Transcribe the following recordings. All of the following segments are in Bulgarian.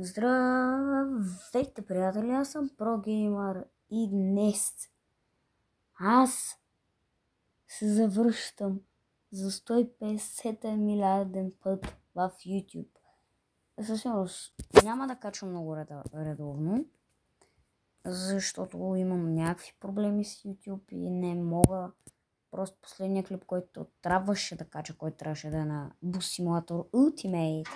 Здравейте, приятели, аз съм ProGamer и днес аз се завръщам за 150 милиарден път в YouTube. Със сигурност няма да качвам много редовно, защото имам някакви проблеми с YouTube и не мога. Просто последния клип, който трябваше да кача, който трябваше да е на Bus Simulator Ultimate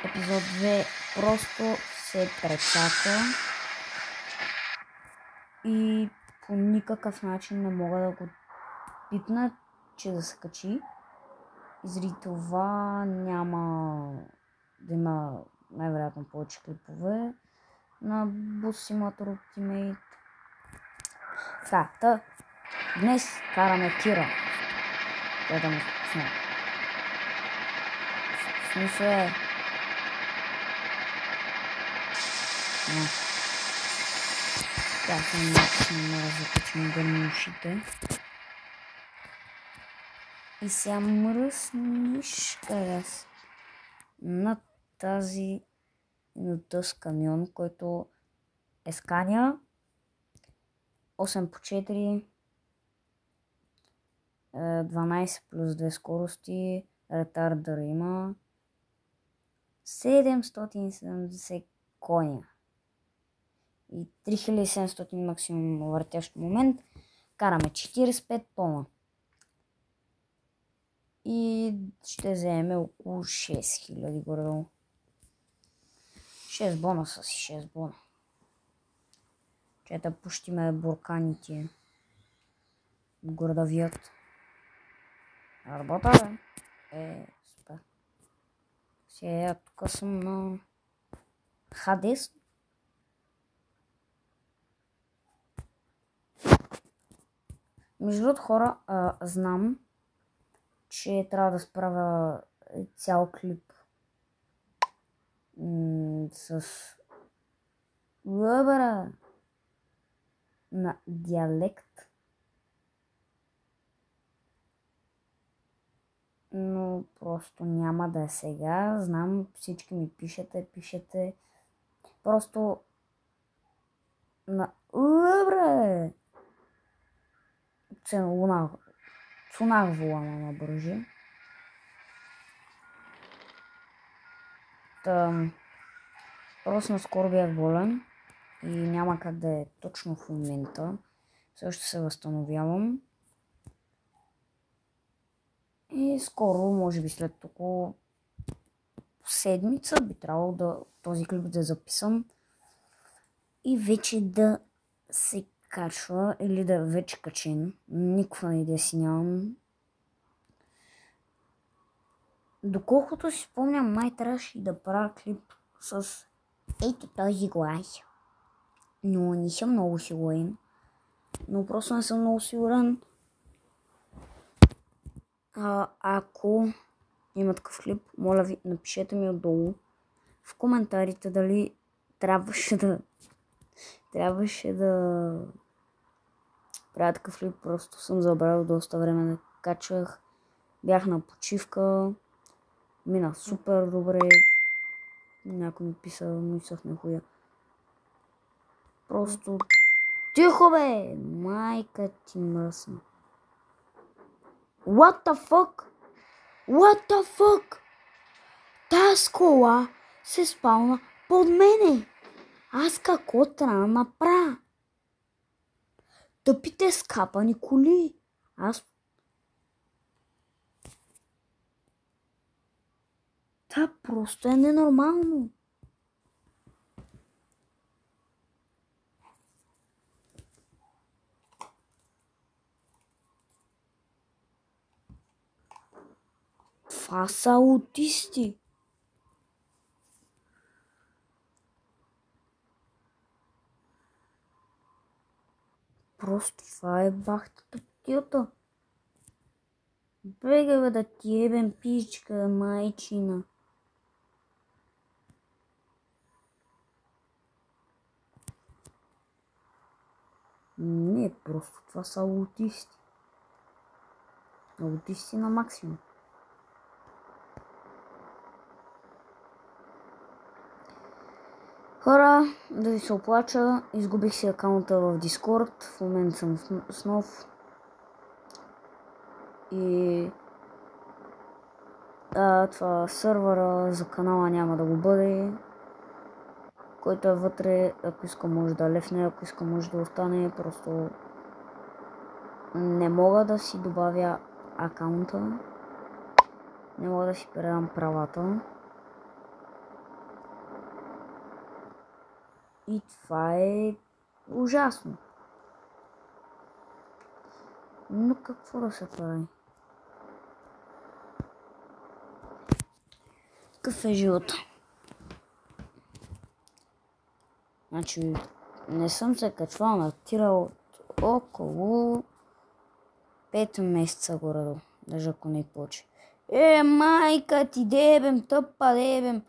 епизод 2, просто се прецака и по никакъв начин не мога да го пипна, че да се качи. И заради това няма да има най-вероятно повече клипове на Bus Simulator Ultimate. Така, днес караме Кира. Тя да му пусна. В смисъл е... Така, съм закачам гърнушите. И сега мръсниш на тази камион, който е Scania 8x4, 12 плюс 2 скорости, ретардър има, 770 коня и 3700 максимум въртящ момент. Караме 45 тона. И ще вземе около 6000 горе-долу. 6 бона са си 6 бона. Че да пущиме бурканите. Горе да вият. Работа, бе. Супер. Сега тук съм на Хадес. Между другото, хора, знам, че трябва да справя цял клип с лъбъра на диалект, но просто няма да е сега. Знам, всички ми пишете просто на лъбъра цунах волана на бържи. Просто наскоро бях болен и няма как да е точно в момента. Също се възстановявам. И скоро, може би след около седмица, би трябвало този клип да записам и вече да се качва или да е вече качен. Никаква идея си нямам. Доколкото си спомням, май трябваше да правя клип с ето този глас. Но не съм много сигурен. Но просто не съм много сигурен. Ако има такъв клип, моля ви, напишете ми отдолу в коментарите дали трябваше да правя такъв клип. Просто съм забравил доста време да качвах. Бях на почивка. Мина супер добре. Някой ми писа, но изсъхна хуя. Просто... Тихо бе! Майка ти мръсна. What the fuck? What the fuck? Тая кола се спална под мене. Аз какво трябва да направя? Тъпите скапани коли. Това просто е ненормално. Това са аутисти. Просто това е бахтата птията. Бегай бе да ти ебем пичка, майчина. Не, просто това са аутисти. Аутисти на максимум. Хора, да ви се оплача, изгубих си акаунта в Discord, в момента съм с нов. И това сървъра за канала няма да го бъде. Който е вътре, ако иска може да лефне, ако иска може да остане, просто не мога да си добавя акаунта, не мога да си предам правата. И това е ужасно. Но какво да се прави? Какъв е живота? Значи, не съм се качвал на тира от около 5 месеца горе-долу, даже ако не повече. Майка ти дебем, тъпа дебем.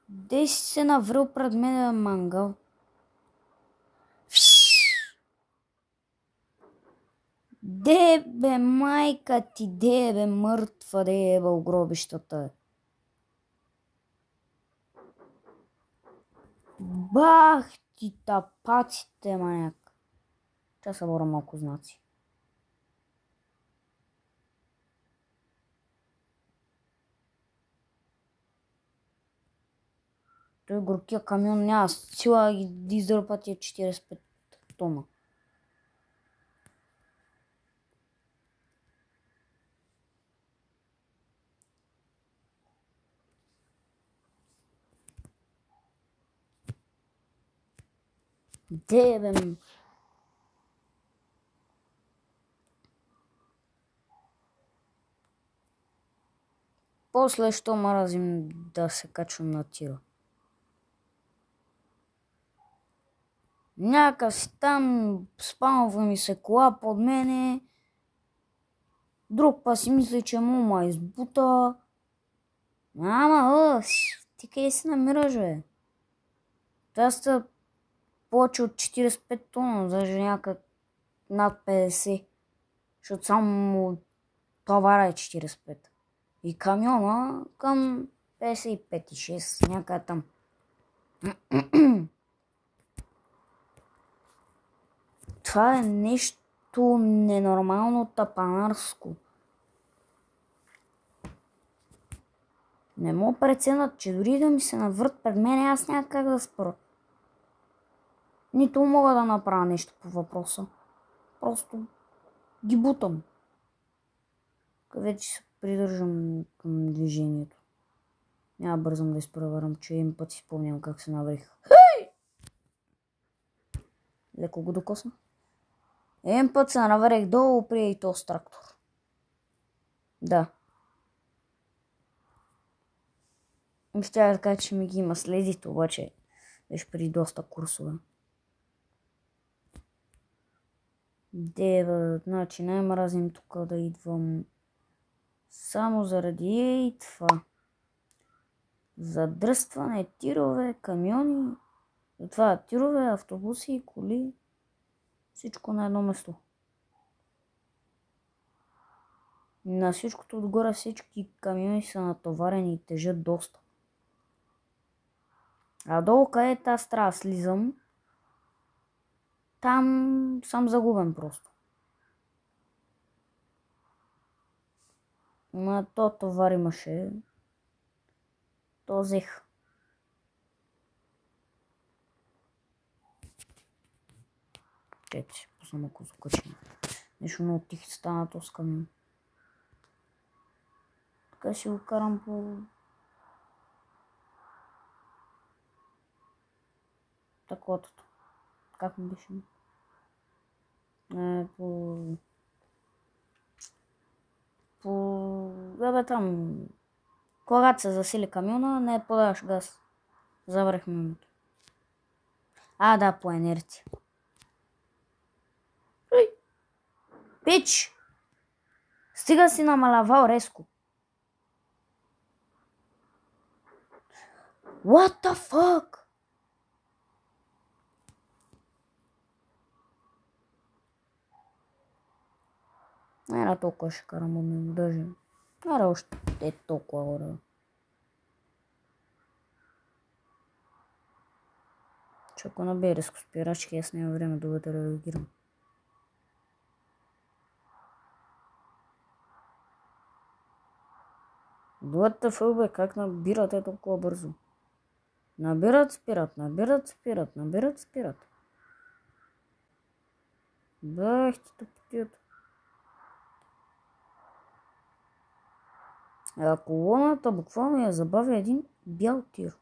Де си се наврил пред мен, мангал? Дебе, майка ти дебе, мъртва деба у гробищата. Бах ти тапаците, маняк. Ча събора малко знаци. Той горкия камион няма сила и да издърпа тия 45 тона. Дебем. После що мразим да се качвам на тира. Някакъв си там, спамва ми се кола под мене. Друг па си мисли, че му избута. Ама, ти къде се намираш, бе? Това са повече от 45 тона, даже някак над 50. Защото само товара е 45. И камиона към 55 и 6, някъде там. Това е нещо ненормално тапанарско. Не мога преценят, че дори да ми се наврат пред мен, аз няма как да спра. Нито мога да направя нещо по въпроса. Просто ги бутам. Вече се придържам към движението. Няма бързам да изпреварам, че един път си спомням как се наврих. Леко го докосна. Един път се наврех долу при и то с трактор. Да. Щях да кажа, че ми ги има следите, обаче беше при доста курсове. Дева, значи най-мразим тук да идвам само заради това. Задръстване, тирове, камиони, това тирове, автобуси, коли, всичко на едно место. На всичкото отгоре всички камиони са натоварени и тежат доста. А долу където аз трябва да слизам, там съм загубен просто. На то товар имаше. То взех. Чете си, пусна малко закачим. Нещо много тихи стана то с камион. Така си го карам по... таклотото. Как ми беше? Бе там... Когато се засили камиона, не подаваш газ. Забрах момент. Да, по инерция. Пич! Стига си намалявал резко. What the fuck? Era толкова ще карам от него, даже. Още е толкова горе. Че ако набие рискоспирачки, аз няма време да да реагирам. What the fuck, бе, как набирате толкова бързо? Набират, спират, набират, спират, набират, спират. Бах ти тъпотията. А колоната буквално я забавя един бял тир.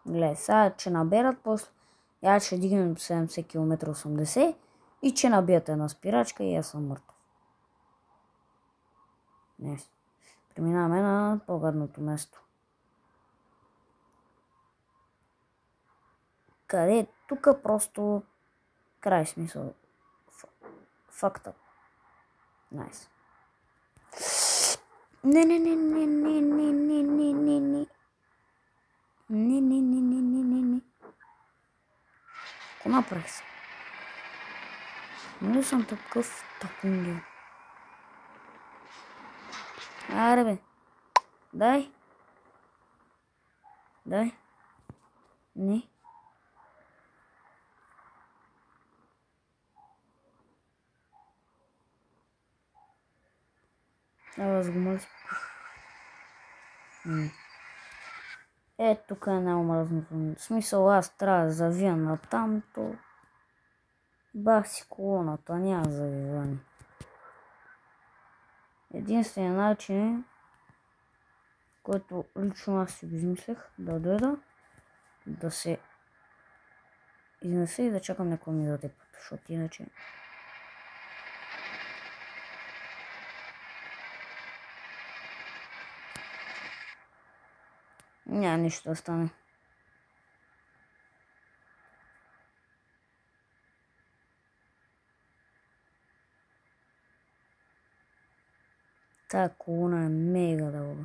Гледай, сега, че наберат после, я ще дигнем до 70 км 80 и че набият една спирачка и аз съм мъртъв. Не. Преминаваме на по-гадното место. Къде? Тук просто край смисъл. Fucked up. Найс. Не. Не. Какво направих се? Нали съм такъв тъпунгел? Аре бе. Дай. Не. Аз го моля. Тук е най-омразното. В смисъл, аз трябва да завия на тамто. Бах си колоната, няма завиване. Единственият начин е, който лично аз си го измислях, да дойда, да се изнеса и да чакам някой ми да даде път, защото иначе... Няма нищо да стане. Тая колона е мега дълга.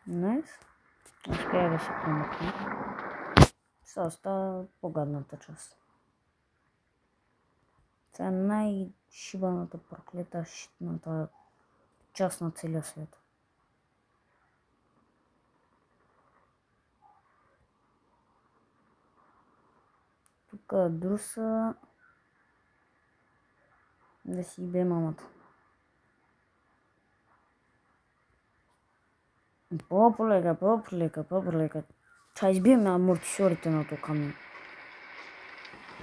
Найс. Успях да се промъкна. Сега остава по-гадната част. Това е най-шибаната, проклета, щитната част на целия свят. Тук друса да си бе мамата. По-полека. Това избиеме амортисьорите на този камион.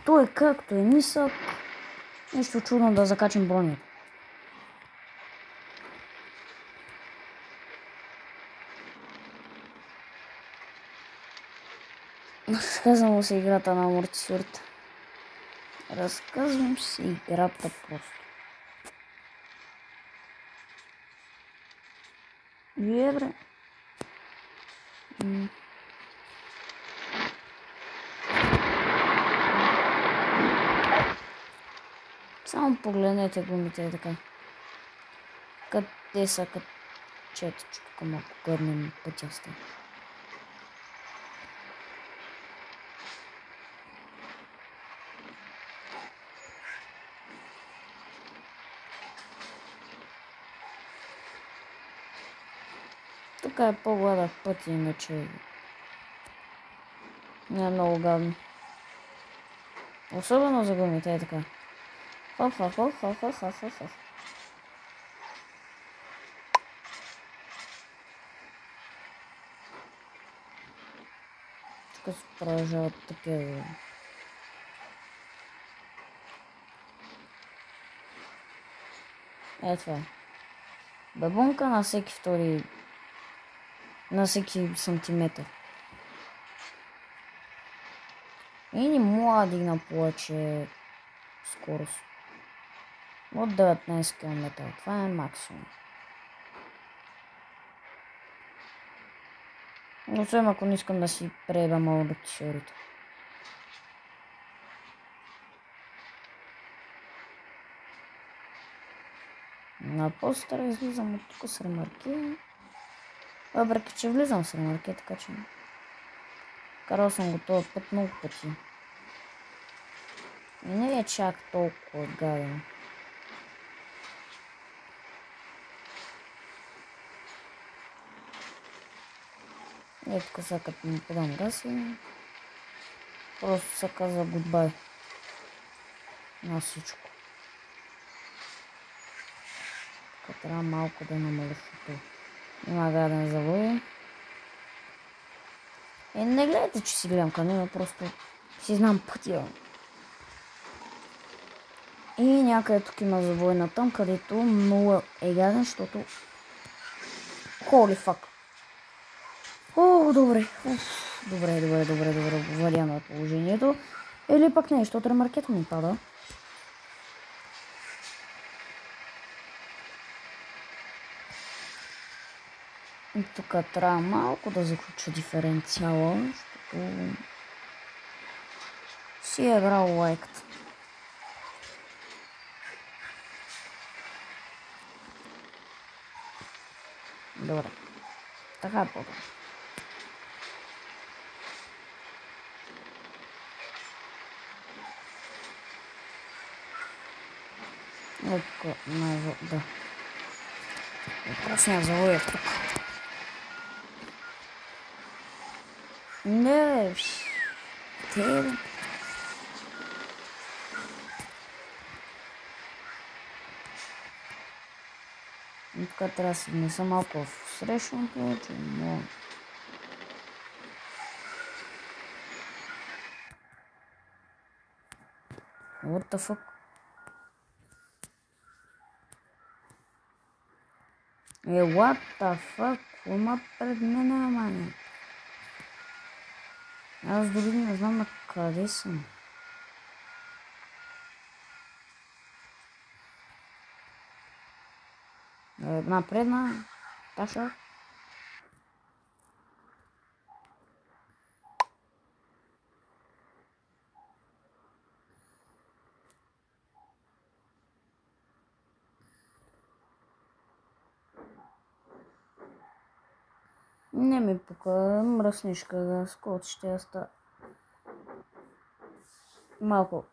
Той е както е нисък. Нещо чудно да закачим бронята. Разказвам се играта на амортисьорите. Разказвам се играта просто. Вие, бре. Само погледнете гумите и така. Къде са качете, че тук малко гърнем пътя става. Тук е по-гладък път, иначе не е много гадно. Особено за гумите е така. Хоп. Тук се продължават такива. Това е. Бабунка на всеки втори... на всеки сантиметър. И не мога да дигна повече скорост. От 19 км. Това е максимум. Освен ако не искам да си преба малко амортисьорите. На постера излизам от тук с ремарки. Въпреки, че влизам с ремарке, така че... Карал съм го този път много пъти. И не е чак толкова гаден. Е, тук сега като му подам газ и... Просто се каза гудбай. На всичко. Тук трябва малко да намалиш, защото има гаден завой. Не гледайте, че си гледам канала, просто си знам пътя. И някъде тук има завой на там, където много е гаден, защото... Holy fuck. О, добре. Добре. Валяме положението. Или пък не, защото ремаркето ми пада. И тук трябва малко да заключа диференциала, защото си е брал лайката. Добре. Така е по-добре. Тук да. Въпросният завой е тук. Не, те... Тук трябва да се внеса малко в срещното, че не мога. What the fuck? What the fuck? Има пред мен, мани? Аз дори не знам на къде съм. Една предна. Таша. Не ми пука, мръснишка да скот ще я ста. Малко.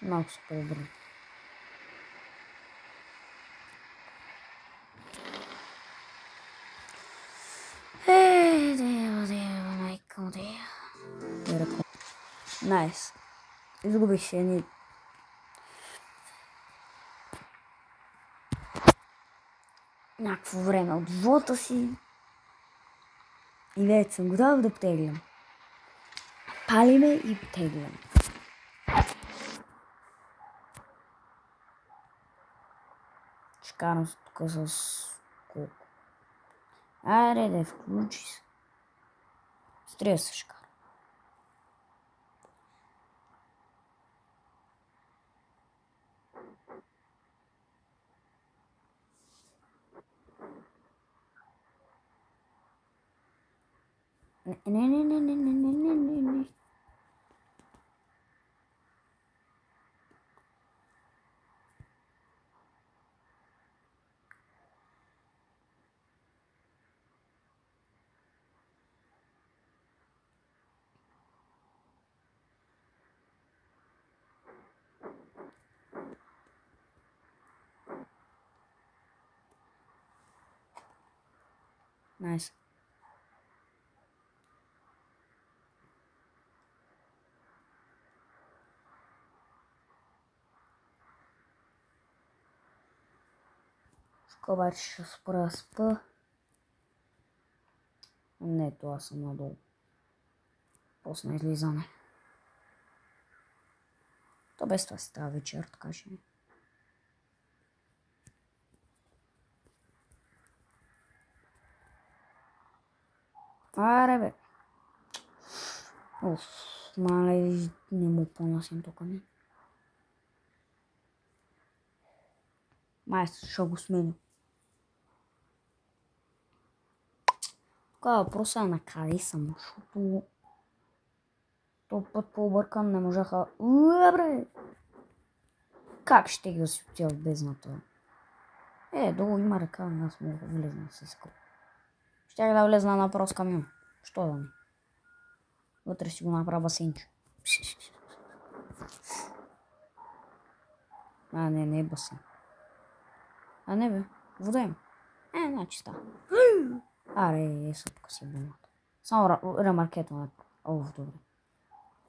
Малко се по-добре. Дева, майка му дева. Найс. Изгубих си едни... някакво време от живота си. И вече съм готов да потеглям. Палиме и потеглям. Ще карам тук с колко. Айде да включи се. С 30 ще карам. Не. Найс. Тук обаче ще спра спа. Не, това съм надолу. После излизане. То без това си тази вечер, така че... Аре бе. Уф, мале, не му понасям тук, не. Май, ще го сменя. Тук въпросът е на къде съм, защото... този път по-объркан не можаха... Бре! Как ще ги си отива в бездната? Долу има река, аз мога да влезна с скъп. Щях да влезна на прост камион. Що да не? Вътре си го направя басейнче. Не е басейн. Не бе, вода има. Значи става. Аре, съпка си бумата. Само ремаркето не... добре.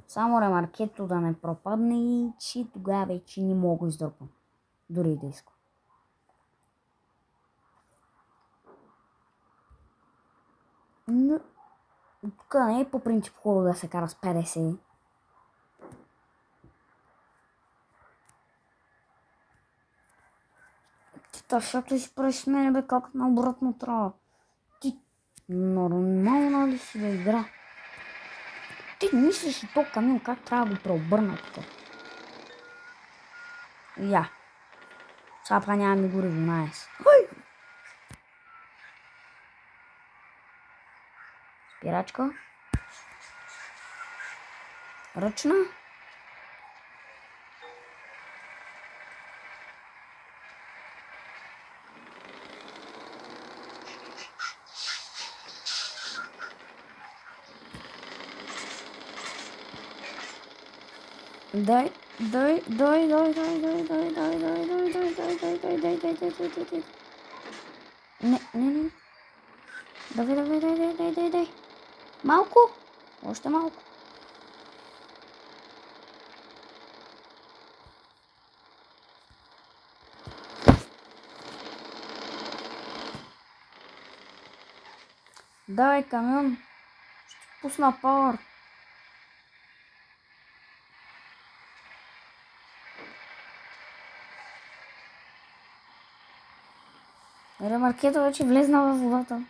Само ремаркето да не пропадне и че тогава вече не мога издърпам. Дори да искам. Но... тук не е по принцип хубаво да се кара с 50. Защото си правиш с мене, бе, как наобратно трябва. Ти нормална ли си да игра? Ти мислиш ли то камион как трябва да го преобърна тук? Сега па няма ми горе 12. Спирачка. Ръчна. Дай. Не. Давай. Малко. Още малко. Давай, камион. Ще пусна пауър. Ремаркето вече влезна във водата.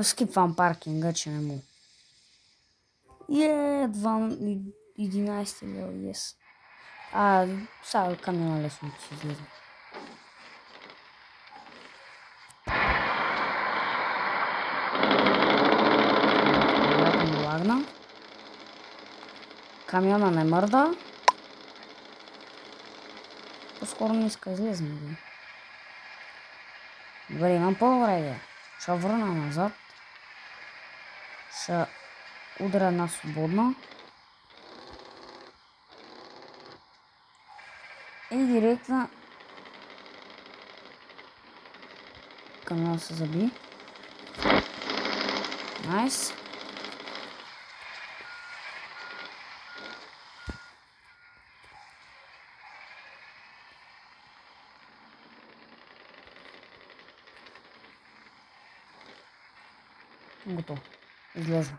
Скипвам паркинга, че не му. 11 лева, yes. Сега камиона лесно ще излезе. Лагна. Камиона не мърда. По-скоро не иска излезе. Добре, имам по-време. Ще върна назад. Ще ударя една свободна. И директно камиона се заби. Найс. Готово. Излезна.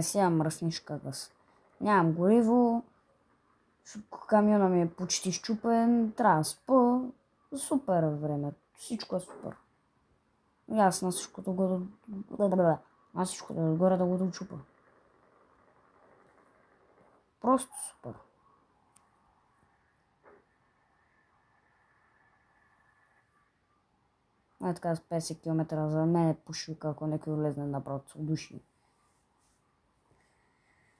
Сега мръснишка газ. Нямам гориво. Камиона ми е почти щупен. Трябва да спа. Супер време. Всичко е супер. И аз на всичкото го... Аз всичкото отгоре да го дочупа. Просто супер. Така с 50 км за мен е пушилка, ако някой влезне направо с души.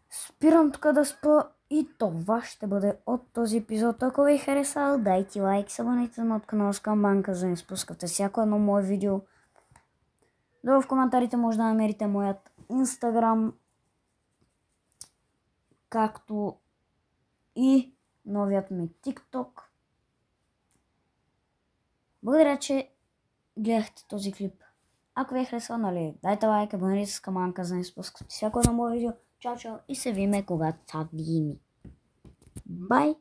Спирам тук да спа и това ще бъде от този епизод. Ако ви е харесал, дайте лайк, се абонирайте на канала Скамбанка, за да не спускате всяко едно мое видео. Долу в коментарите може да намерите моят Instagram, както и новият ми TikTok. Благодаря, че гледахте този клип. Ако ви е харесал, дайте лайк, абонирайте се с каманка, за да не спускате всяко едно мое видео. Чао и се видим когато са видими. Бай!